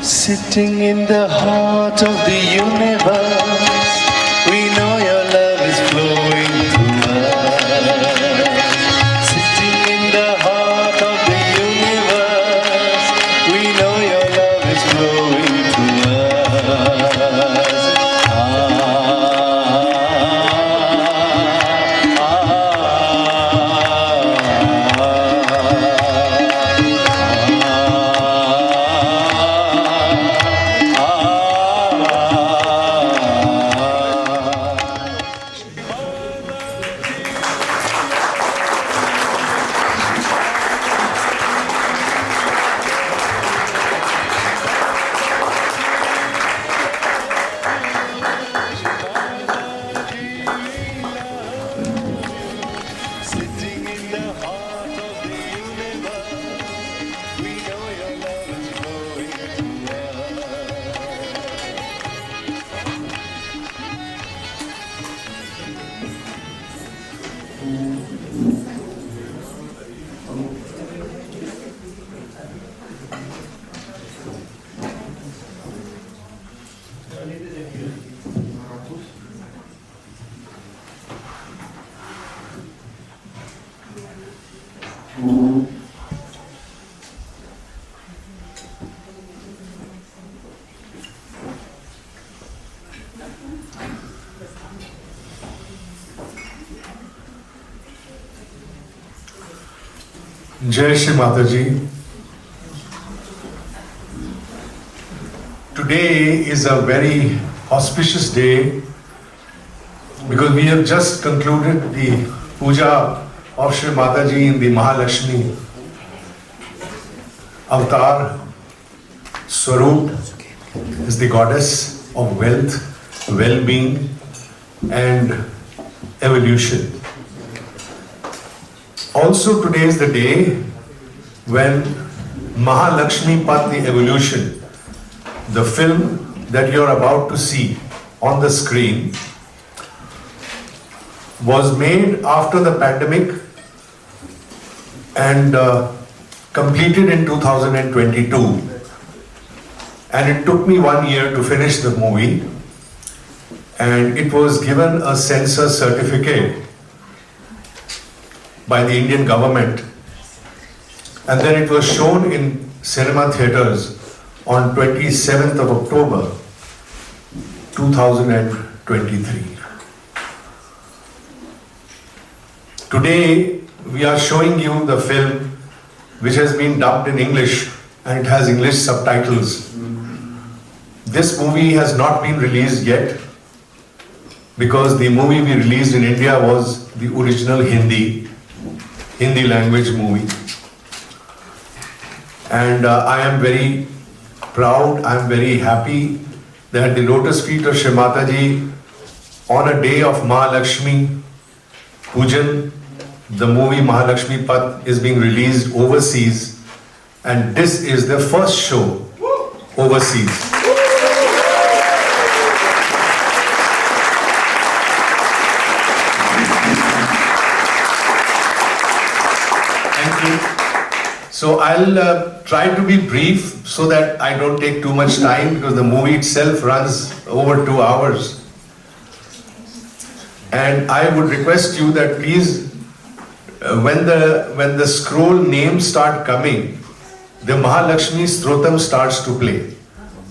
Sitting in the heart of the universe, we know your love is flowing through us. Sitting in the heart of the universe, we know your love is flowing through us. Jai Shri Mataji. Today is a very auspicious day because we have just concluded the puja of Shri Mataji in the Mahalakshmi avatar. Swarup is the goddess of wealth, well-being and evolution. Also today is the day when Mahalakshmi Path, the evolution, the film that you are about to see on the screen, was made after the pandemic and completed in 2022. And it took me 1 year to finish the movie, and it was given a censor certificate by the Indian government, and then it was shown in cinema theatres on 27th of October 2023. Today we are showing you the film which has been dubbed in English and it has English subtitles. This movie has not been released yet because the movie we released in India was the original Hindi language movie. And I am very proud, I am very happy that the lotus feet of Shri Mataji on a day of Mahalakshmi Pujan, the movie Mahalakshmi Path is being released overseas, and this is the first show overseas. So I'll try to be brief so that I don't take too much time because the movie itself runs over 2 hours. And I would request you that please, when the scroll names start coming, the Mahalakshmi Strotam starts to play.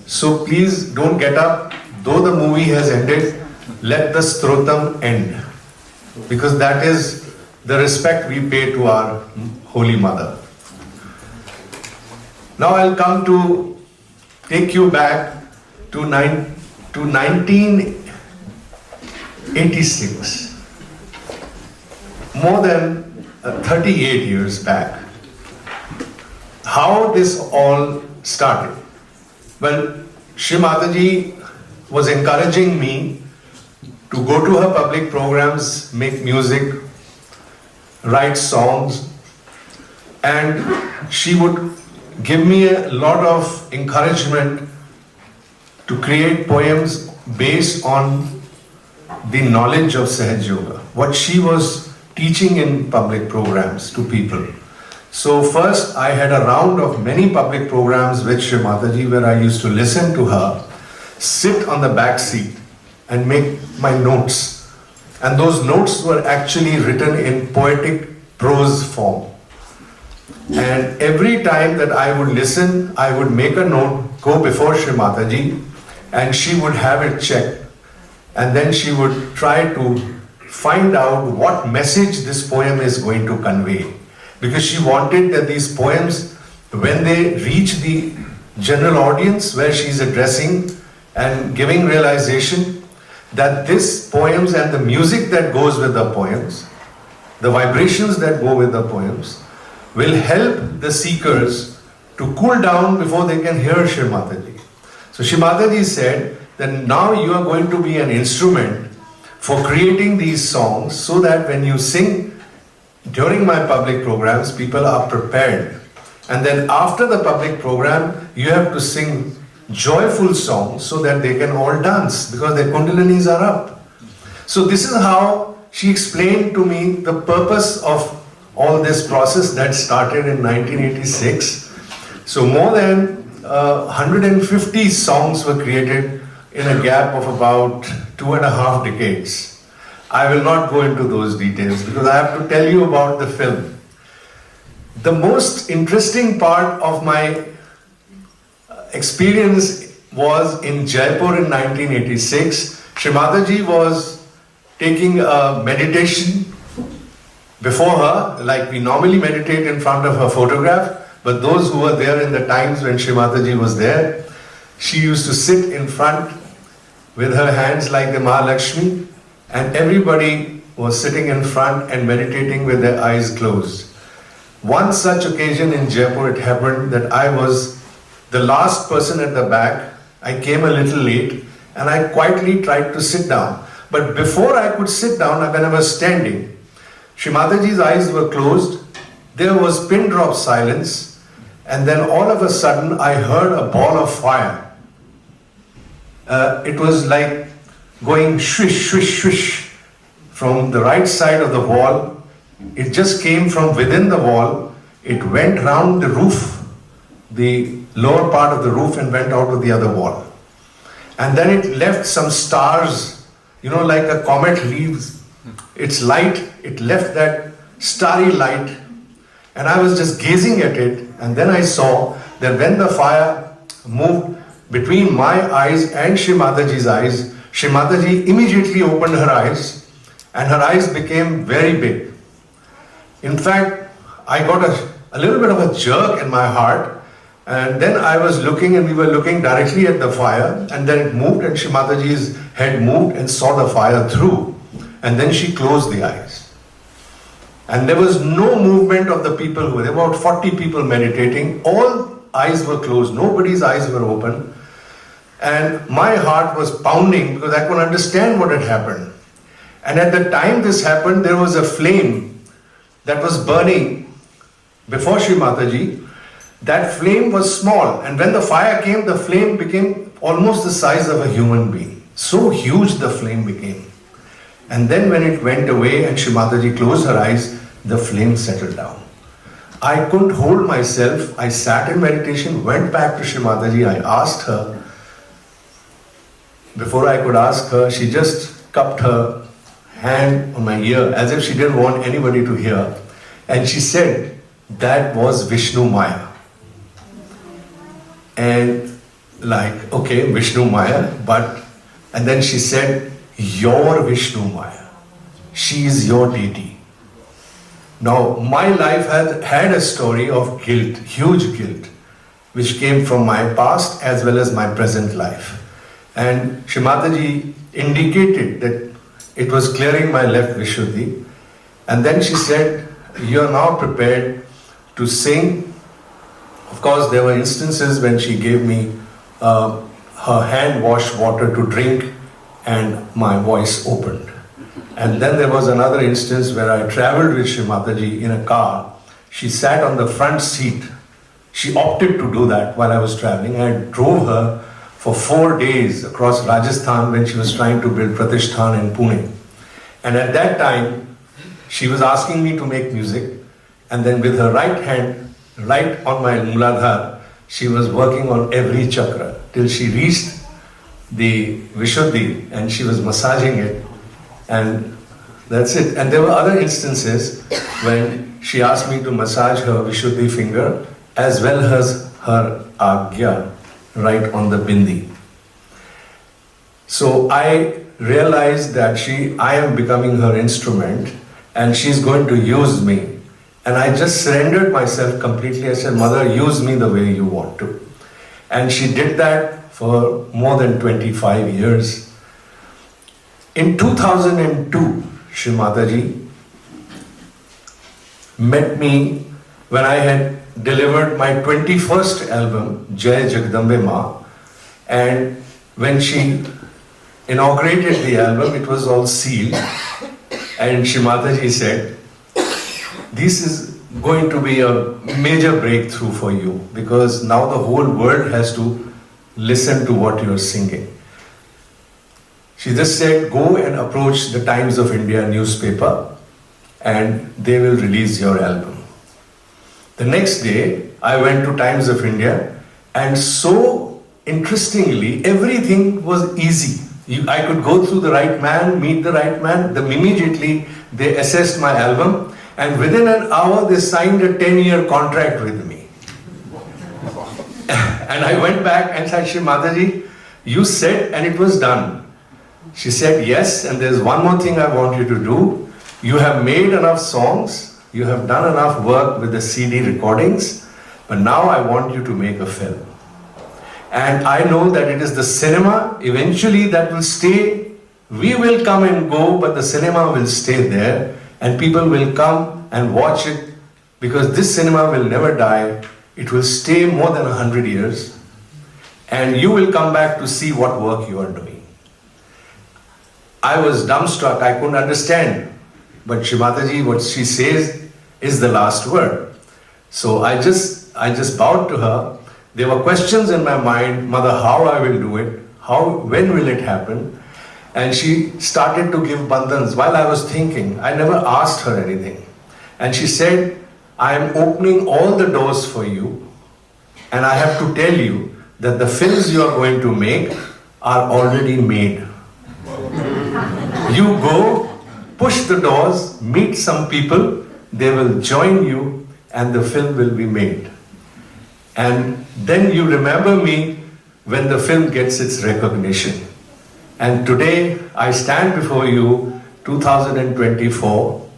So please don't get up, though the movie has ended, let the Strotam end. Because that is the respect we pay to our Holy Mother. Now I'll come to take you back to 1986, more than 38 years back. How this all started? Well, Shri Mataji was encouraging me to go to her public programs, make music, write songs, and she would give me a lot of encouragement to create poems based on the knowledge of Sahaj Yoga, what she was teaching in public programs to people. So first I had a round of many public programs with Shri Mataji where I used to listen to her, sit on the back seat and make my notes. And those notes were actually written in poetic prose form. And every time that I would listen, I would make a note, go before Shri Mataji, and she would have it checked. And then she would try to find out what message this poem is going to convey. Because she wanted that these poems, when they reach the general audience where she's addressing and giving realization, that these poems and the music that goes with the poems, the vibrations that go with the poems, will help the seekers to cool down before they can hear Shri Mataji. So Shri Mataji said that now you are going to be an instrument for creating these songs so that when you sing during my public programs, people are prepared. And then after the public program, you have to sing joyful songs so that they can all dance because their kundalinis are up. So this is how she explained to me the purpose of all this process that started in 1986. So more than 150 songs were created in a gap of about 2.5 decades. I will not go into those details because I have to tell you about the film. The most interesting part of my experience was in Jaipur in 1986. Shri Mataji was taking a meditation before her, like we normally meditate in front of her photograph, but those who were there in the times when Shri Mataji was there, she used to sit in front with her hands like the Mahalakshmi, and everybody was sitting in front and meditating with their eyes closed. One such occasion in Jaipur, it happened that I was the last person at the back. I came a little late and I quietly tried to sit down. But before I could sit down, when I was standing, Shri Mataji's eyes were closed, there was pin drop silence, and then all of a sudden I heard a ball of fire. It was like going swish, swish, swish from the right side of the wall. It just came from within the wall. It went round the roof, the lower part of the roof, and went out of the other wall. And then it left some stars, like a comet leaves its light. It left that starry light, and I was just gazing at it. And then I saw that when the fire moved between my eyes and Shri Mataji's eyes, Shri Mataji immediately opened her eyes, and her eyes became very big. In fact, I got a little bit of a jerk in my heart, and then I was looking, and we were looking directly at the fire, and then it moved, and Shri Mataji's head moved and saw the fire through, and then she closed the eyes. And there was no movement of the people who were there, about 40 people meditating. All eyes were closed, nobody's eyes were open. And my heart was pounding because I couldn't understand what had happened. And at the time this happened, there was a flame that was burning before Shri Mataji. That flame was small, and when the fire came, the flame became almost the size of a human being. So huge the flame became. And then when it went away and Shri Mataji closed her eyes, the flame settled down. I couldn't hold myself. I sat in meditation, went back to Shri Mataji. I asked her. Before I could ask her, she just cupped her hand on my ear as if she didn't want anybody to hear. And she said, that was Vishnu Maya. And like, okay, Vishnu Maya, and then she said, your Vishnu Maya. She is your deity. Now, my life has had a story of guilt, huge guilt, which came from my past as well as my present life. And Shri Mataji indicated that it was clearing my left Vishuddhi. And then she said, you are now prepared to sing. Of course, there were instances when she gave me her hand wash water to drink and my voice opened. And then there was another instance where I traveled with Shri Mataji in a car. She sat on the front seat. She opted to do that while I was traveling. I drove her for 4 days across Rajasthan when she was trying to build Pratishthan in Pune. And at that time, she was asking me to make music. and then with her right hand, right on my Muladhar, she was working on every chakra till she reached the Vishuddhi and she was massaging it, and that's it. And there were other instances when she asked me to massage her Vishuddhi finger as well as her Agya right on the bindi. So I realized that I am becoming her instrument and she's going to use me. And I just surrendered myself completely. I said, Mother, use me the way you want to. And she did that for more than 25 years. In 2002, Shri Mataji met me when I had delivered my 21st album, Jai Jagdambe Ma, and when she inaugurated the album, it was all sealed, and Shri Mataji said, this is going to be a major breakthrough for you, because now the whole world has to listen to what you are singing. She just said, go and approach the Times of India newspaper and they will release your album. The next day, I went to Times of India, and so interestingly, everything was easy. I could go through the right man, meet the right man. Immediately, they assessed my album, and within an hour, they signed a 10-year contract with me. And I went back and said, Shri Mataji, you said and it was done. She said, yes, and there's one more thing I want you to do. You have made enough songs, you have done enough work with the CD recordings, but now I want you to make a film. And I know that it is the cinema eventually that will stay. We will come and go, but the cinema will stay there, and people will come and watch it, because this cinema will never die. It will stay more than 100 years, and you will come back to see what work you are doing. I was dumbstruck, I couldn't understand. But Shri Mataji, what she says is the last word. So I just bowed to her. There were questions in my mind, Mother, how I will do it, when will it happen? And she started to give bandhans while I was thinking. I never asked her anything. And she said, I am opening all the doors for you, and I have to tell you that the films you are going to make are already made. You go, push the doors, meet some people, they will join you, and the film will be made. And then you remember me when the film gets its recognition. And today I stand before you, 2024.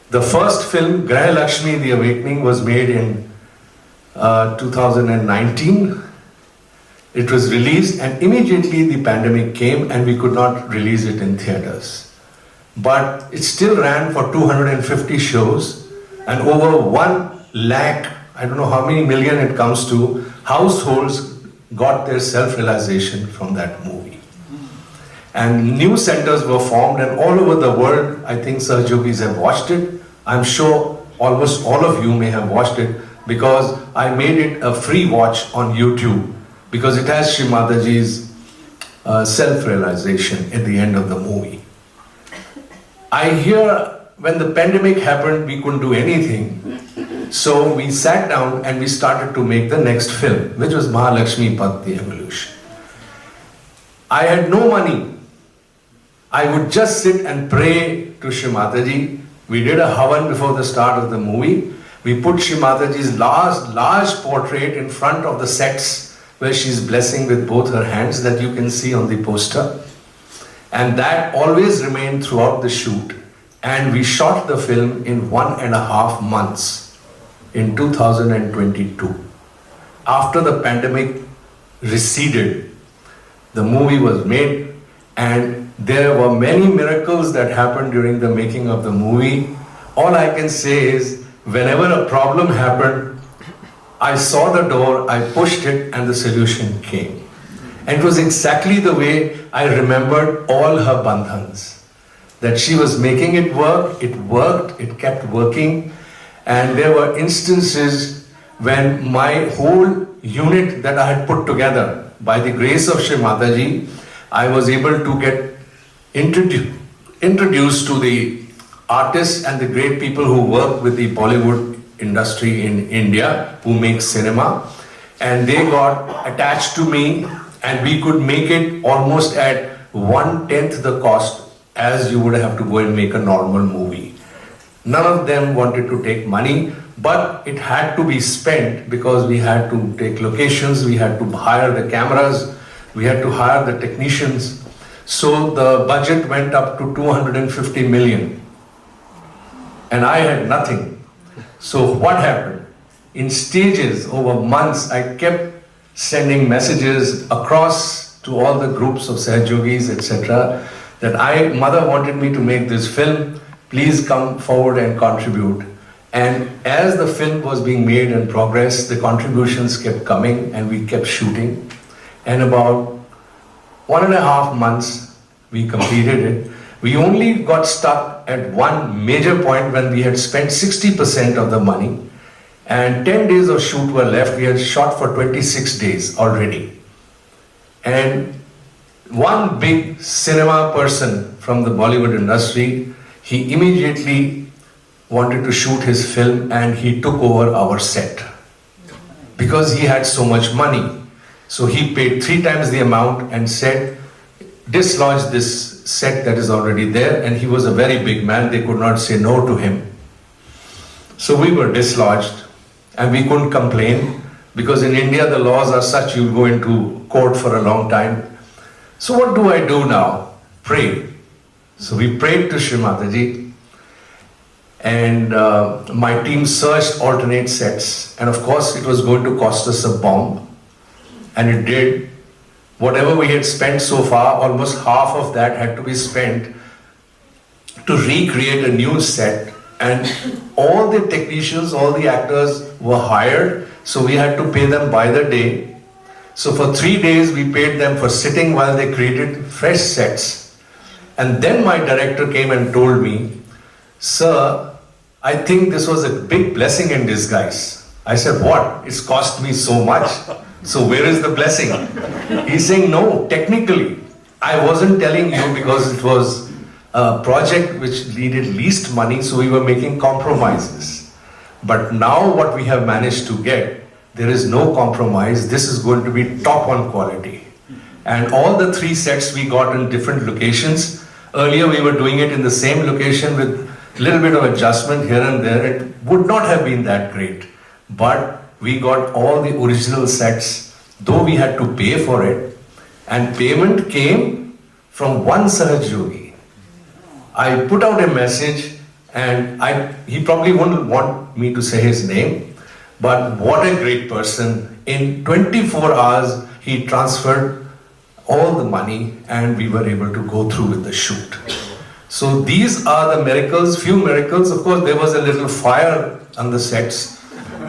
The first film, Graha Lakshmi, The Awakening, was made in 2019. It was released, and immediately the pandemic came and we could not release it in theaters. But it still ran for 250 shows, and over 1 lakh, I don't know how many million it comes to, households got their self-realization from that movie. And new centers were formed, and all over the world, I think Sahjogis have watched it. I'm sure almost all of you may have watched it, because I made it a free watch on YouTube, because it has Shri Mataji's self-realization at the end of the movie. I hear when the pandemic happened, we couldn't do anything. So we sat down and we started to make the next film, which was Mahalakshmi Path, The Evolution. I had no money. I would just sit and pray to Shri Mataji. We did a havan before the start of the movie. We put Shri Mataji's large portrait in front of the sets, where she's blessing with both her hands, that you can see on the poster. And that always remained throughout the shoot. And we shot the film in 1.5 months in 2022. After the pandemic receded, the movie was made, and there were many miracles that happened during the making of the movie. All I can say is, whenever a problem happened, I saw the door, I pushed it, and the solution came. And it was exactly the way I remembered all her bandhans. That she was making it work, it worked, it kept working. And there were instances when my whole unit that I had put together, by the grace of Shri Mataji, I was able to get introduced to the artists and the great people who work with the Bollywood industry in India who makes cinema, and they got attached to me, and we could make it almost at 1/10 the cost as you would have to go and make a normal movie. None of them wanted to take money, but it had to be spent because we had to take locations, we had to hire the cameras, we had to hire the technicians. So the budget went up to 250 million. And I had nothing. So what happened? In stages, over months, I kept sending messages across to all the groups of Sahajogis, etc. that mother wanted me to make this film, please come forward and contribute. And as the film was being made and progressed, the contributions kept coming and we kept shooting. And about 1.5 months, we completed it. We only got stuck at one major point when we had spent 60% of the money and 10 days of shoot were left. We had shot for 26 days already. And one big cinema person from the Bollywood industry, he immediately wanted to shoot his film and he took over our set because he had so much money. So he paid 3 times the amount and said, dislodge this set that is already there. And he was a very big man, they could not say no to him. So we were dislodged and we couldn't complain because in India the laws are such you go into court for a long time. So what do I do now? Pray. So we prayed to Shri Mataji and my team searched alternate sets, and of course it was going to cost us a bomb, and it did. Whatever we had spent so far, almost half of that had to be spent to recreate a new set, and all the technicians, all the actors were hired, so we had to pay them by the day. So for 3 days we paid them for sitting while they created fresh sets. And then my director came and told me, sir, I think this was a big blessing in disguise. I said, what? It's cost me so much. So where is the blessing? He's saying, no, technically, I wasn't telling you because it was a project which needed least money, so we were making compromises. But now what we have managed to get, there is no compromise. This is going to be top one quality. And all the 3 sets we got in different locations. Earlier we were doing it in the same location with a little bit of adjustment here and there. It would not have been that great. But we got all the original sets, though we had to pay for it. And payment came from one Sahajogi. I put out a message and he probably wouldn't want me to say his name, but what a great person. In 24 hours, he transferred all the money and we were able to go through with the shoot. So these are the miracles, few miracles. Of course, there was a little fire on the sets.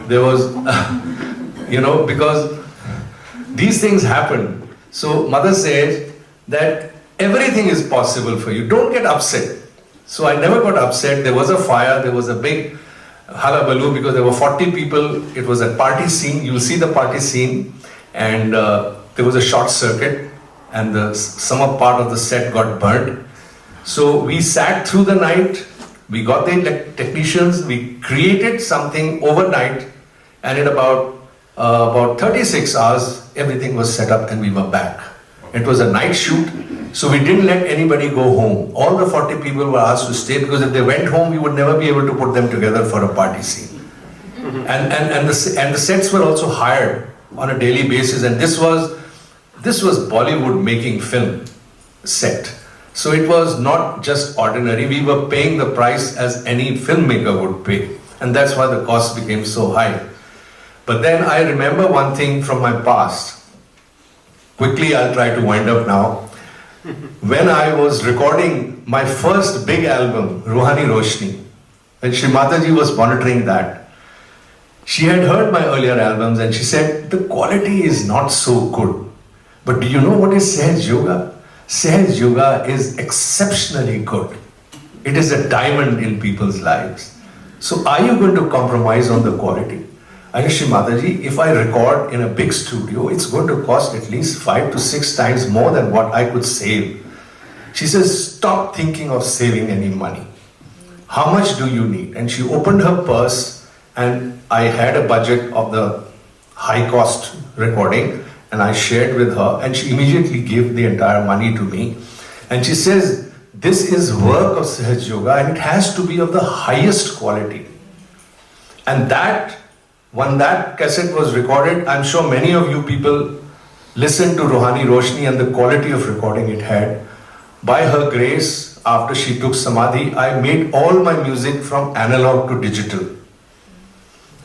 There was, because these things happen. So mother says that everything is possible for you. Don't get upset. So I never got upset. There was a fire. There was a big hullabaloo because there were 40 people. It was a party scene. You'll see the party scene. And there was a short circuit and some part of the set got burnt. So we sat through the night. We got the technicians. We created something overnight. And in about 36 hours, everything was set up and we were back. It was a night shoot, so we didn't let anybody go home. All the 40 people were asked to stay because if they went home, we would never be able to put them together for a party scene. And the sets were also hired on a daily basis, and this was Bollywood making film set. So it was not just ordinary. We were paying the price as any filmmaker would pay, and that's why the cost became so high. But then I remember one thing from my past. Quickly, I'll try to wind up now. When I was recording my first big album, Ruhani Roshni, when Shri Mataji was monitoring that, she had heard my earlier albums and she said, the quality is not so good. But do you know what is Sahaj Yoga? Sahaj Yoga is exceptionally good. It is a diamond in people's lives. So are you going to compromise on the quality? I said, Shri Mataji, if I record in a big studio, it's going to cost at least 5 to 6 times more than what I could save. She says, stop thinking of saving any money. How much do you need? And she opened her purse and I had a budget of the high cost recording, and I shared with her, and she immediately gave the entire money to me. And she says, this is work of Sahaj Yoga and it has to be of the highest quality. And that, when that cassette was recorded, I'm sure many of you people listened to Rohani Roshni and the quality of recording it had. By her grace, after she took Samadhi, I made all my music from analog to digital.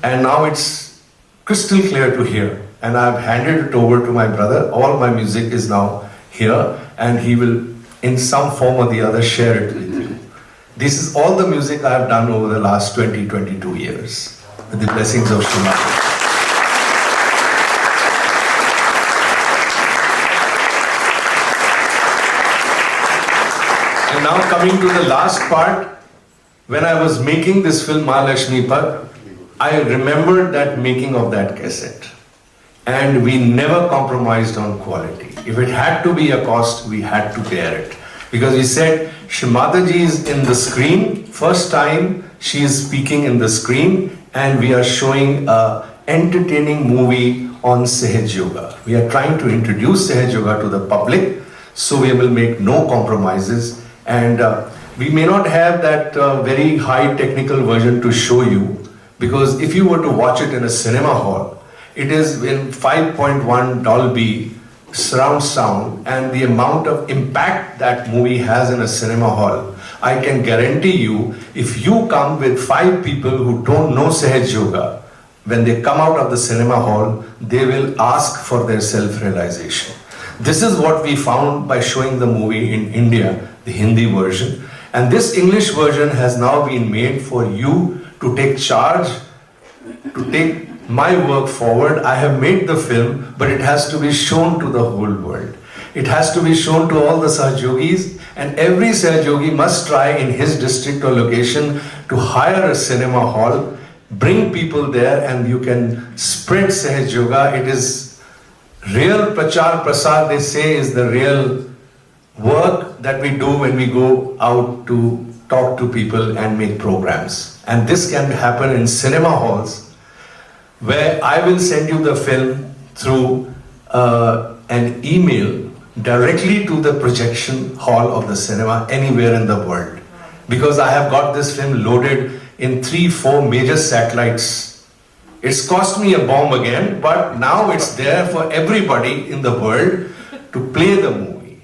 And now it's crystal clear to hear. And I've handed it over to my brother. All my music is now here, and he will, in some form or the other, share it with you. This is all the music I have done over the last 22 years, with the blessings of Srimati. And now coming to the last part, when I was making this film Mahalakshmi Par, I remembered that making of that cassette. And we never compromised on quality. If it had to be a cost, we had to bear it. Because we said, Srimataji is in the screen, first time she is speaking in the screen, and we are showing an entertaining movie on Sahaj Yoga. We are trying to introduce Sahaj Yoga to the public, so we will make no compromises. And we may not have that very high technical version to show you, because if you were to watch it in a cinema hall, it is in 5.1 Dolby surround sound, and the amount of impact that movie has in a cinema hall, I can guarantee you, if you come with 5 people who don't know Sahaj Yoga, when they come out of the cinema hall, they will ask for their self-realization. This is what we found by showing the movie in India, the Hindi version. And this English version has now been made for you to take charge, to take my work forward. I have made the film, but it has to be shown to the whole world. It has to be shown to all the Sahaj Yogis, and every Sahaj Yogi must try in his district or location to hire a cinema hall, bring people there, and you can spread Sahaj Yoga. It is real prachar prasar, they say, is the real work that we do when we go out to talk to people and make programs. And this can happen in cinema halls, where I will send you the film through an email directly to the projection hall of the cinema anywhere in the world. Because I have got this film loaded in 3-4 major satellites. It's cost me a bomb again, but now it's there for everybody in the world to play the movie.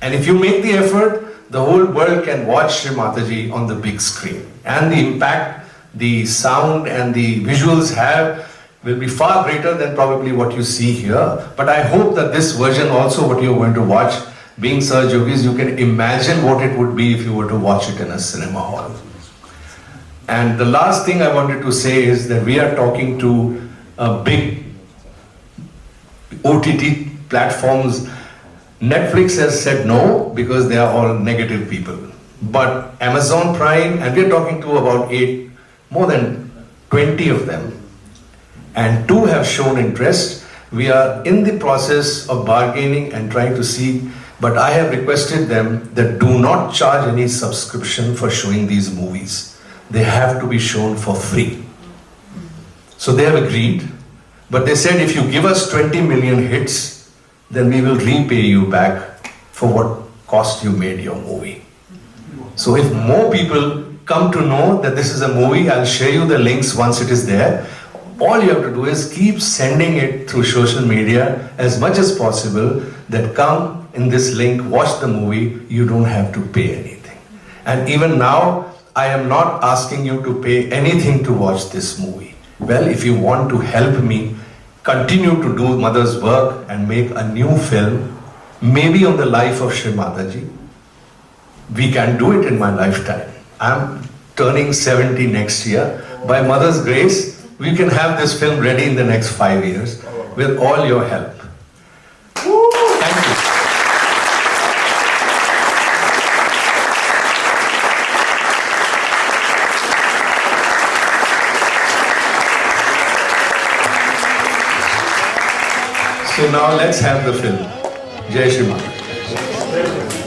And if you make the effort, the whole world can watch Shri Mataji on the big screen. And the impact the sound and the visuals have will be far greater than probably what you see here. But I hope that this version also, what you're going to watch, being Sahaj Yogis, you can imagine what it would be if you were to watch it in a cinema hall. And the last thing I wanted to say is that we are talking to big OTT platforms. Netflix has said no because they are all negative people. But Amazon Prime, and we're talking to about more than 20 of them, and 2 have shown interest. We are in the process of bargaining and trying to see, but I have requested them that do not charge any subscription for showing these movies. They have to be shown for free. So they have agreed, but they said if you give us 20 million hits, then we will repay you back for what cost you made your movie. So if more people come to know that this is a movie, I'll share you the links once it is there. All you have to do is keep sending it through social media as much as possible, that come in this link, watch the movie, you don't have to pay anything. And even now, I am not asking you to pay anything to watch this movie. Well, if you want to help me continue to do Mother's work and make a new film, maybe on the life of Shri Mataji, we can do it in my lifetime. I'm turning 70 next year. By Mother's grace, we can have this film ready in the next 5 years with all your help. Thank you. So now let's have the film. Jai Shri Mataji.